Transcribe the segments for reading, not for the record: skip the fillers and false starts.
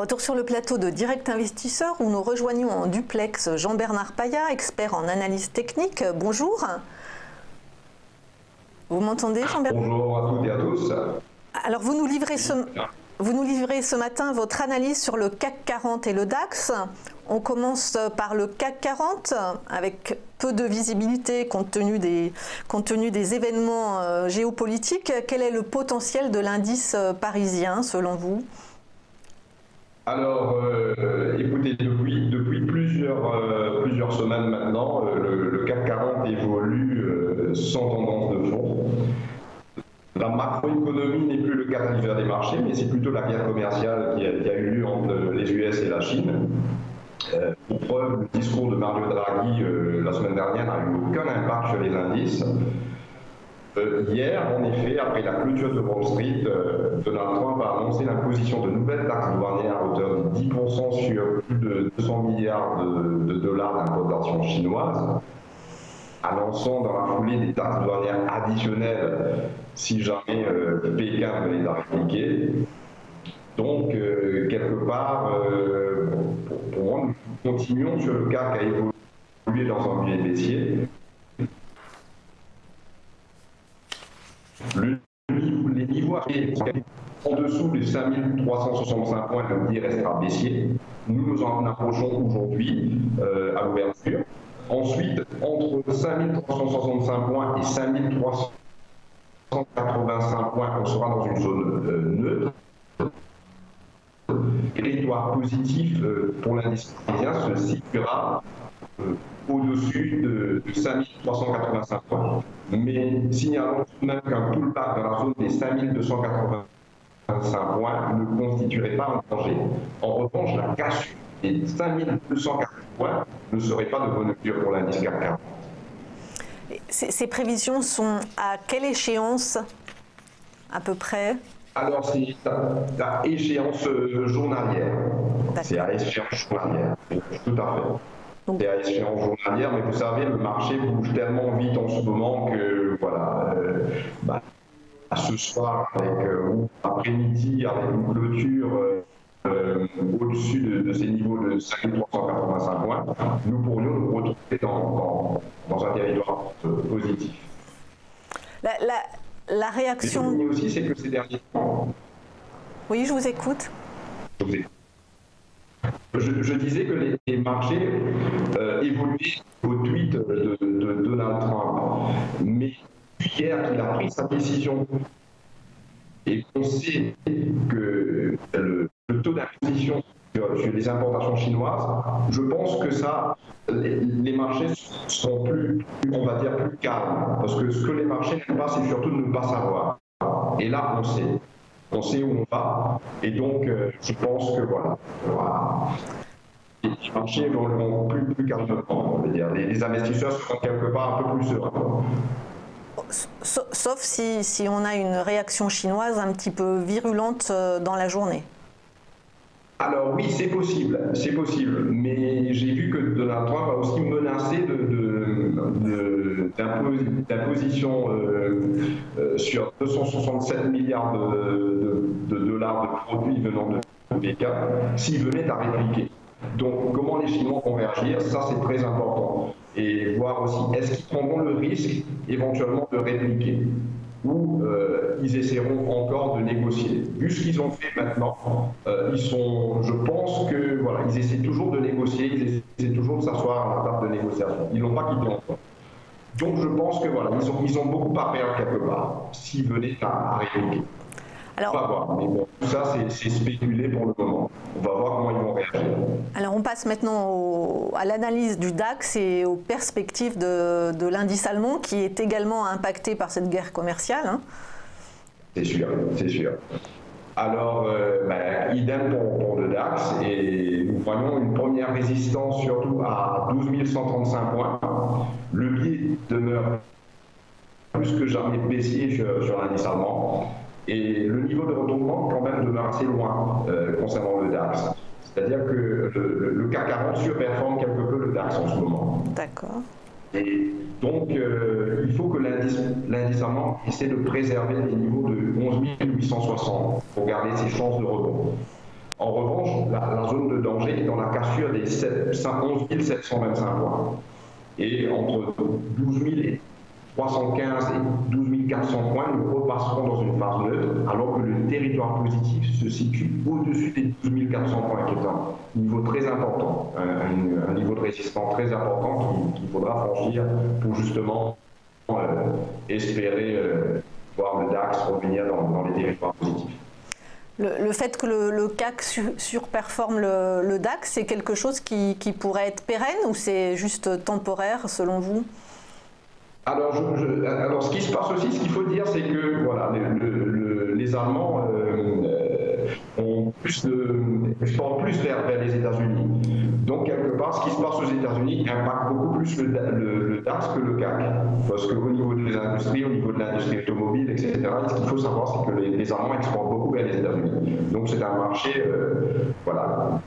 Retour sur le plateau de Direct Investisseur où nous rejoignons en duplex Jean-Bernard Paya, expert en analyse technique. Bonjour. Vous m'entendez, Jean-Bernard? Bonjour à toutes et à tous. Alors vous nous livrez ce matin votre analyse sur le CAC 40 et le DAX. On commence par le CAC 40 avec peu de visibilité compte tenu des événements géopolitiques. Quel est le potentiel de l'indice parisien selon vous? Alors, écoutez, depuis plusieurs semaines maintenant, le CAC 40 évolue sans tendance de fond. La macroéconomie n'est plus le catalyseur des marchés, mais c'est plutôt la guerre commerciale qui a eu lieu entre les US et la Chine. Pour preuve, le discours de Mario Draghi la semaine dernière n'a eu aucun impact sur les indices. Hier, en effet, après la clôture de Wall Street, Donald Trump a annoncé l'imposition de nouvelles taxes douanières à hauteur de 10% sur plus de 200 milliards de dollars d'importations chinoises, annonçant dans la foulée des taxes douanières additionnelles si jamais Pékin venait les appliquer. Donc, quelque part, pour moi, nous continuons sur le CAC à évoluer dans un biais baissier. Les niveaux en dessous des 5365 points, le biais restera baissier. Nous nous en approchons aujourd'hui à l'ouverture. Ensuite, entre 5365 points et 5385 points, on sera dans une zone neutre. Territoire positif pour l'indice parisien se situera au-dessus de 5385 points. Mais signalons tout de même qu'un pullback dans la zone des 5285 points ne constituerait pas un danger. En revanche, la cassure des 5240 points ne serait pas de bonne augure pour l'indice CAC 40. Ces prévisions sont à quelle échéance à peu près? Alors, c'est à échéance journalière. C'est à échéance journalière, tout à fait. C'est à échéance journalière, mais vous savez, le marché bouge tellement vite en ce moment que, voilà, ce soir, ou après-midi, avec une clôture au-dessus de ces niveaux de 5385 points, nous pourrions nous retrouver dans un territoire positif. La réaction... Ce aussi, c'est que ces derniers temps... Oui, je vous écoute. Je disais que les marchés évoluaient au tweet de Donald Trump. Mais hier qu'il a pris sa décision et qu'on sait que le taux d'imposition sur les importations chinoises, je pense que les marchés sont plus, on va dire, plus calmes. Parce que ce que les marchés n'aiment pas, c'est surtout de ne pas savoir. Et là, on sait. On sait où on va, et donc je pense que voilà, les marchés vont plus calmement, on va dire. Les investisseurs seront quelque part un peu plus sereins. Sauf si on a une réaction chinoise un petit peu virulente dans la journée. Alors oui, c'est possible, mais j'ai vu que Donald Trump a aussi menacé d'imposition sur 267 milliards de dollars de produits venant de Pékin s'il venait à répliquer. Donc comment les Chinois vont réagir, ça c'est très important. Et voir aussi, est-ce qu'ils prendront le risque éventuellement de répliquer ou ils essaieront encore de négocier. Vu ce qu'ils ont fait maintenant, je pense que voilà, ils essaient toujours de négocier, ils essaient toujours de s'asseoir à la table de négociation. Ils n'ont pas quitté encore. Donc je pense que voilà, ils ont beaucoup à perdre quelque part s'ils venaient à répliquer. Alors, on va voir, mais bon, tout ça c'est spéculé pour le moment. On va voir comment ils vont réagir. Alors on passe maintenant à l'analyse du DAX et aux perspectives de l'indice allemand qui est également impacté par cette guerre commerciale. Hein. C'est sûr, c'est sûr. Alors, idem pour le DAX, et nous voyons une première résistance surtout à 12 135 points. Le biais demeure plus que jamais baissier sur l'indice allemand. Et le niveau de retournement, quand même, demeure assez loin concernant le DAX. C'est-à-dire que le CAC 40 surperforme quelque peu le DAX en ce moment. D'accord. Et donc, il faut que l'indice allemand essaie de préserver les niveaux de 11 860 pour garder ses chances de rebond. En revanche, la zone de danger est dans la cassure des 11 725 points. Et entre 12 315 et 12 400 points, nous repasserons dans une phase neutre, alors que le territoire positif se situe au-dessus des 12 400 points, qui est un niveau très important, un niveau de résistance très important qu'il faudra franchir pour justement espérer voir le DAX revenir dans les territoires positifs. Le fait que le CAC surperforme le DAX, c'est quelque chose qui pourrait être pérenne ou c'est juste temporaire selon vous? Alors, ce qui se passe aussi, ce qu'il faut dire, c'est que voilà, les Allemands exportent plus vers les États-Unis. Donc, quelque part, ce qui se passe aux États-Unis impacte beaucoup plus le DAX que le CAC. Parce qu'au niveau des industries, au niveau de l'industrie automobile, etc., ce qu'il faut savoir, c'est que les Allemands exportent beaucoup vers les États-Unis. Donc, c'est un marché, voilà.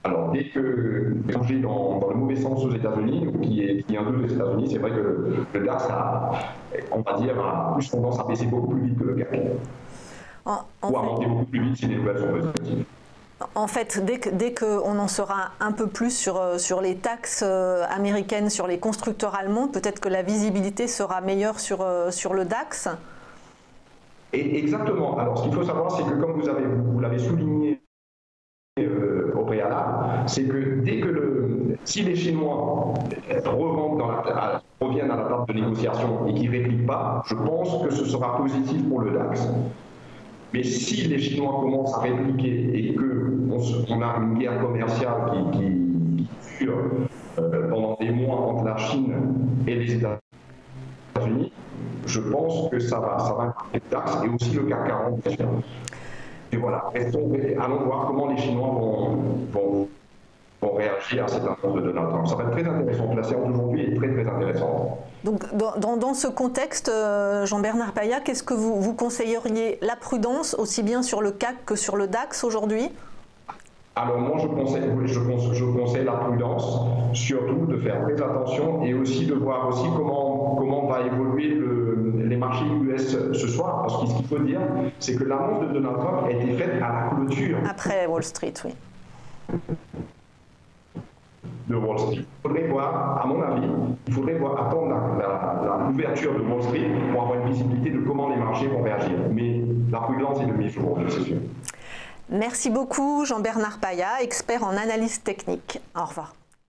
Alors, dès que changer dans le mauvais sens aux États-Unis, ou qui est un peu des États-Unis, c'est vrai que le DAX on va dire, a plus tendance à baisser beaucoup plus vite que le CAC. Ou à monter beaucoup plus vite si les nouvelles sont positives. En fait, dès qu'on en saura un peu plus sur les taxes américaines, sur les constructeurs allemands, peut-être que la visibilité sera meilleure sur le DAX. Et exactement. Alors, ce qu'il faut savoir, c'est que comme vous l'avez souligné au préalable, c'est que si les Chinois reviennent à la table de négociation et qu'ils ne répliquent pas, je pense que ce sera positif pour le DAX. Mais si les Chinois commencent à répliquer et qu'on a une guerre commerciale qui dure pendant des mois entre la Chine et les États-Unis, je pense que ça va impacter le DAX et aussi le CAC 40, bien sûr. Et voilà, allons voir comment les Chinois vont réagir à cette annonce de Donald Trump. Ça va être très intéressant. La séance d'aujourd'hui est très très intéressante. Donc dans ce contexte, Jean-Bernard Paya, qu'est-ce que vous conseilleriez? La prudence aussi bien sur le CAC que sur le DAX aujourd'hui? Alors moi je conseille la prudence, surtout de faire très attention et aussi de voir aussi comment va évoluer les marchés US ce soir, parce que ce qu'il faut dire, c'est que l'annonce de Donald Trump a été faite à la clôture. Après Wall Street, oui. De Wall Street. Il faudrait voir, à mon avis, attendre l'ouverture de Wall Street pour avoir une visibilité de comment les marchés vont réagir. Mais la prudence est de mise jour, c'est sûr. Merci beaucoup Jean-Bernard Paya, expert en analyse technique. Au revoir.